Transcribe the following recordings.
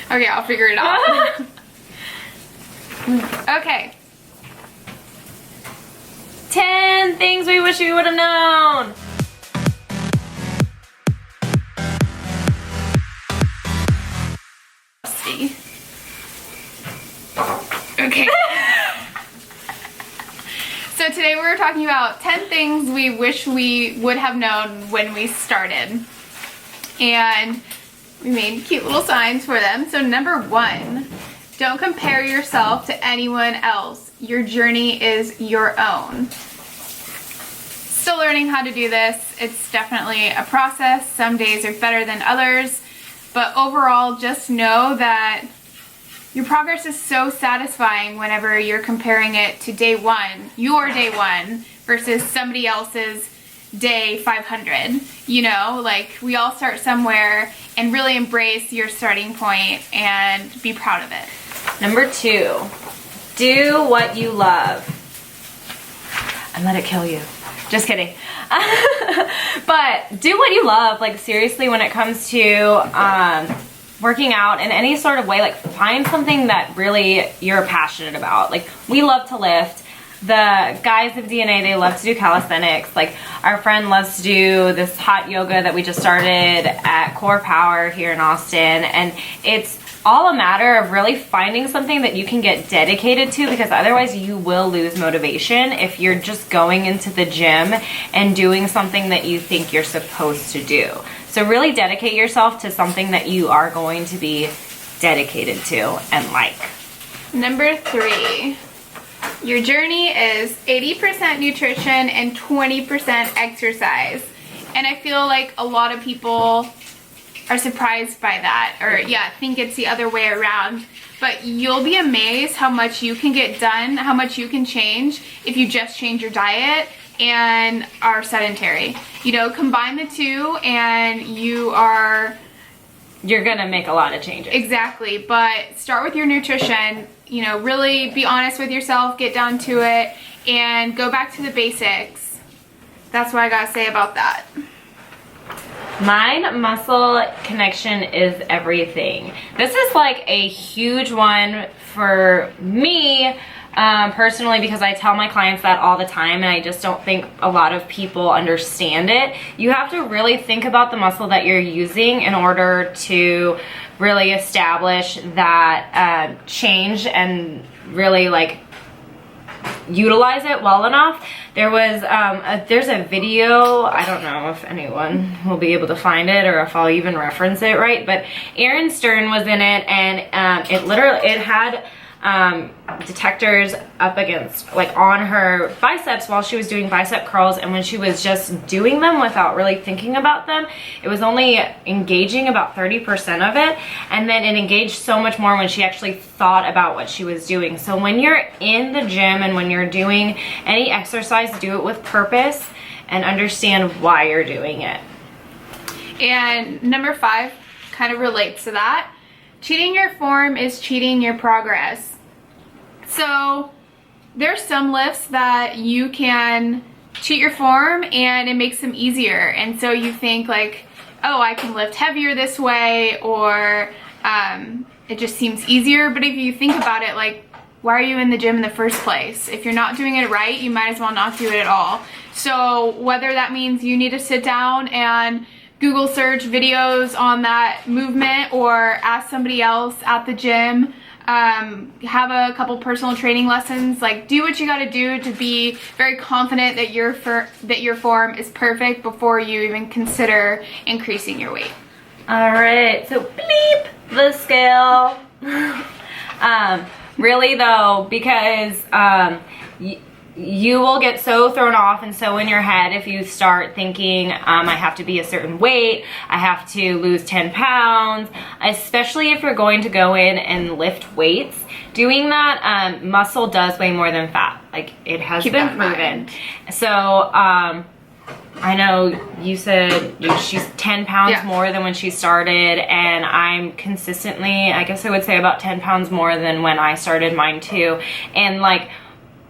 Okay, I'll figure it out. Okay. 10 things we wish we would have known. Okay. So today we're talking about 10 things we wish we would have known when we started. And we made cute little signs for them. So number 1, don't compare yourself to anyone else. Your journey is your own. Still learning how to do this. It's definitely a process. Some days are better than others. But overall, just know that your progress is so satisfying whenever you're comparing it to day 1, your day 1, versus somebody else's day 500. You know, like, we all start somewhere, and really embrace your starting point and be proud of it. Number 2, do what you love and let it kill you. Just kidding. But do what you love. Like, seriously, when it comes to working out in any sort of way, like, find something that really you're passionate about. Like, we love to lift. The guys of DNA, they love to do calisthenics. Like, our friend loves to do this hot yoga that we just started at Core Power here in Austin. And it's all a matter of really finding something that you can get dedicated to, because otherwise you will lose motivation if you're just going into the gym and doing something that you think you're supposed to do. So really dedicate yourself to something that you are going to be dedicated to and like. Number 3, your journey is 80% nutrition and 20% exercise. And I feel like a lot of people are surprised by that, or think it's the other way around. But you'll be amazed how much you can get done, how much you can change if you just change your diet and are sedentary. You know, combine the two and you're gonna make a lot of changes. Exactly. But start with your nutrition. You know, really be honest with yourself, get down to it, and go back to the basics. That's what I gotta say about that. Mine, muscle connection is everything. This is like a huge one for me personally, because I tell my clients that all the time, and I just don't think a lot of people understand it. You have to really think about the muscle that you're using in order to really establish that change and really like utilize it well enough. There was there's a video, I don't know if anyone will be able to find it or if I'll even reference it right, but Erin Stern was in it, and it had detectors up against, like, on her biceps while she was doing bicep curls, and when she was just doing them without really thinking about them, it was only engaging about 30% of it, and then it engaged so much more when she actually thought about what she was doing. So when you're in the gym and when you're doing any exercise, do it with purpose and understand why you're doing it. And number 5 kind of relates to that. Cheating your form is cheating your progress. So there's some lifts that you can cheat your form and it makes them easier. And so you think like, oh, I can lift heavier this way, or it just seems easier. But if you think about it, like, why are you in the gym in the first place? If you're not doing it right, you might as well not do it at all. So whether that means you need to sit down and Google search videos on that movement, or ask somebody else at the gym, have a couple personal training lessons, like, do what you got to do to be very confident that your form is perfect before you even consider increasing your weight. All right, so bleep the scale. Really though, because you will get so thrown off and so in your head if you start thinking, I have to be a certain weight, I have to lose 10 pounds, especially if you're going to go in and lift weights. Doing that, muscle does weigh more than fat. Like, it has been proven. So, I know you said she's 10 pounds more than when she started, and I'm consistently, I guess I would say about 10 pounds more than when I started mine too. And like,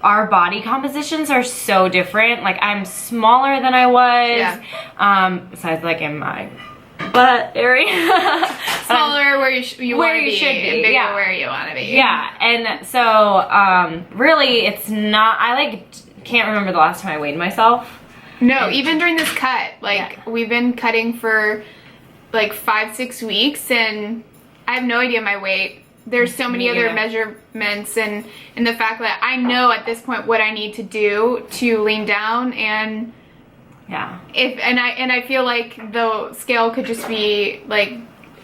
our body compositions are so different. Like, I'm smaller than I was, besides like in my butt area. Smaller where you want to be, should be, and bigger yeah. where you want to be. Yeah, and so really it's not, I like can't remember the last time I weighed myself. No, even during this cut, like Yeah. we've been cutting for like 5-6 weeks, and I have no idea my weight. There's so many Me other either. measurements, and the fact that I know at this point what I need to do to lean down, and Yeah. I feel like the scale could just be like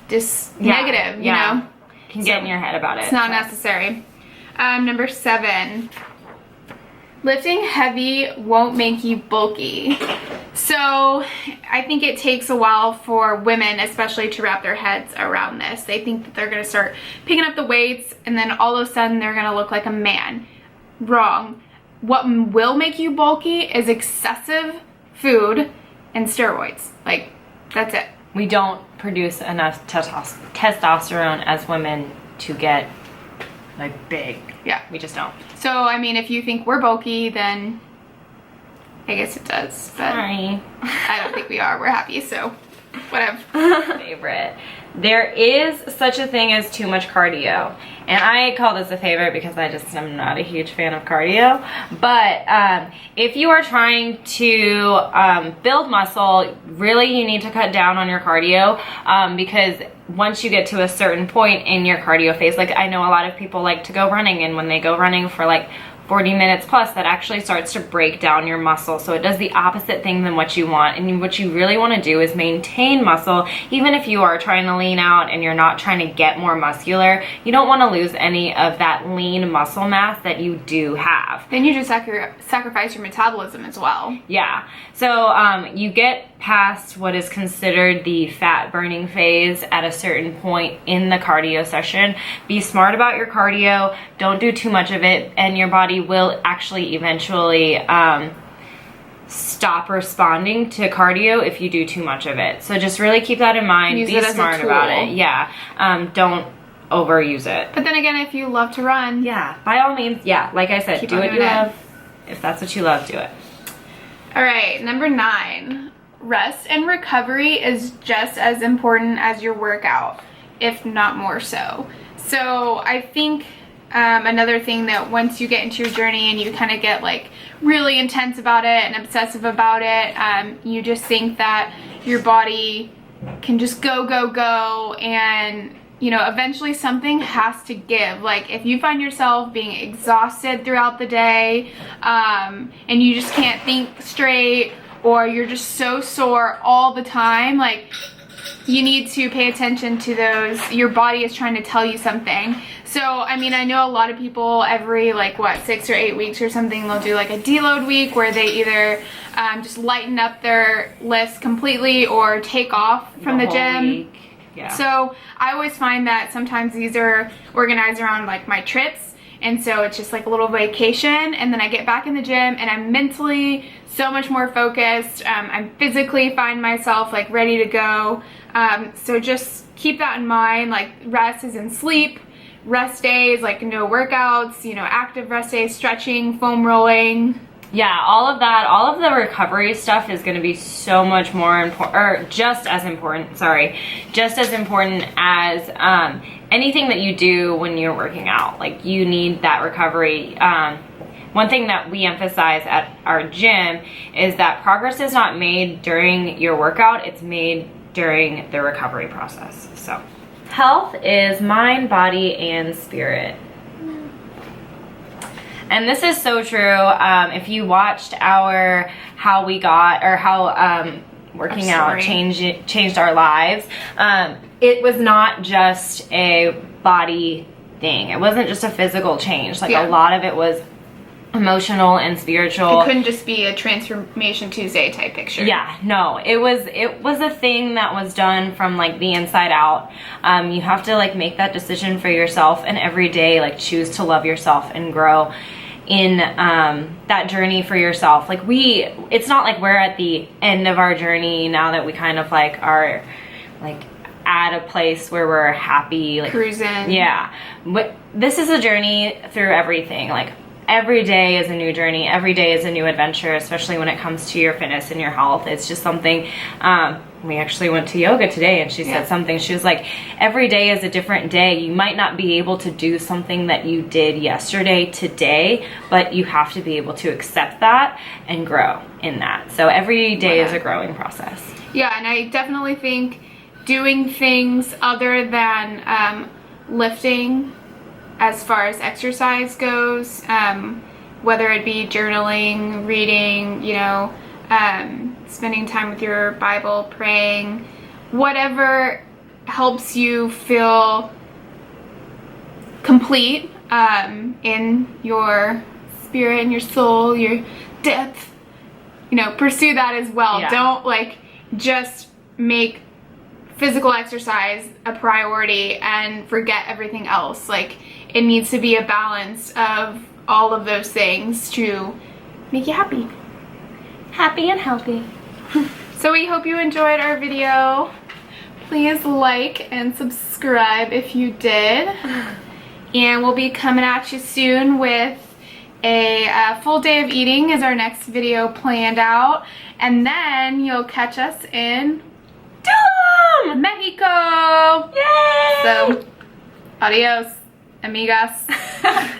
just negative, you know. Can get in your head about it. It's not necessary. Number 7. Lifting heavy won't make you bulky. So I think it takes a while for women especially to wrap their heads around this. They think that they're going to start picking up the weights and then all of a sudden they're going to look like a man. Wrong. What will make you bulky is excessive food and steroids. Like, that's it. We don't produce enough testosterone as women to get like big. Yeah. We just don't. So, I mean, if you think we're bulky, then I guess it does. But Sorry. I don't think we are. We're happy, so whatever. Favorite. There is such a thing as too much cardio. And I call this a favorite because I just am not a huge fan of cardio. But if you are trying to build muscle, really you need to cut down on your cardio because once you get to a certain point in your cardio phase, like I know a lot of people like to go running, and when they go running for like 40 minutes plus, that actually starts to break down your muscle. So it does the opposite thing than what you want. And what you really want to do is maintain muscle. Even if you are trying to lean out and you're not trying to get more muscular, you don't want to lose any of that lean muscle mass that you do have. Then you just sacrifice your metabolism as well. Yeah. So you get past what is considered the fat burning phase at a certain point in the cardio session. Be smart about your cardio. Don't do too much of it, and your body will actually eventually stop responding to cardio if you do too much of it. So just really keep that in mind. Use Be it as a smart tool. about it. Yeah. Don't overuse it. But then again, if you love to run, Yeah. By all means, yeah. Like I said, Keep do on what doing you it. love. If that's what you love, do it. All right, number 9. Rest and recovery is just as important as your workout, if not more so. So I think another thing that once you get into your journey and you kind of get like really intense about it and obsessive about it, you just think that your body can just go, and you know, eventually something has to give. Like if you find yourself being exhausted throughout the day, and you just can't think straight, or you're just so sore all the time, like you need to pay attention to those. Your body is trying to tell you something. So, I mean, I know a lot of people every like 6 or 8 weeks or something, they'll do like a deload week where they either just lighten up their lifts completely or take off from the whole gym. week. Yeah. So I always find that sometimes these are organized around like my trips, and so it's just like a little vacation, and then I get back in the gym and I'm mentally so much more focused. I physically find myself like ready to go. So just keep that in mind. Like rest is in sleep, rest days, like no workouts, you know, active rest days, stretching, foam rolling. Yeah, all of that, all of the recovery stuff is going to be so much more important, or just as important as anything that you do when you're working out. Like you need that recovery. One thing that we emphasize at our gym is that progress is not made during your workout, it's made during the recovery process. So, health is mind, body, and spirit. And this is so true. If you watched our how working out changed our lives, it was not just a body thing. It wasn't just a physical change. Like Yeah. a lot of it was emotional and spiritual. It couldn't just be a Transformation Tuesday type picture. Yeah, no, it was a thing that was done from like the inside out. You have to like make that decision for yourself, and every day like choose to love yourself and grow in that journey for yourself. Like it's not like we're at the end of our journey now that we kind of like are like at a place where we're happy, like Cruising. Yeah, but this is a journey through everything. Like every day is a new journey. Every day is a new adventure, especially when it comes to your fitness and your health. It's just something, we actually went to yoga today and she said something. She was like, every day is a different day. You might not be able to do something that you did yesterday today, but you have to be able to accept that and grow in that. So every day is a growing process. Yeah, and I definitely think doing things other than lifting as far as exercise goes, whether it be journaling, reading, you know, spending time with your Bible, praying, whatever helps you feel complete in your spirit and your soul, your depth, you know, pursue that as well. Yeah. Don't like just make physical exercise a priority and forget everything else. Like, it needs to be a balance of all of those things to make you happy. Happy and healthy. So we hope you enjoyed our video. Please like and subscribe if you did. And we'll be coming at you soon with a full day of eating is our next video planned out. And then you'll catch us in Tulum, Mexico. Yay! So, adios, amigas.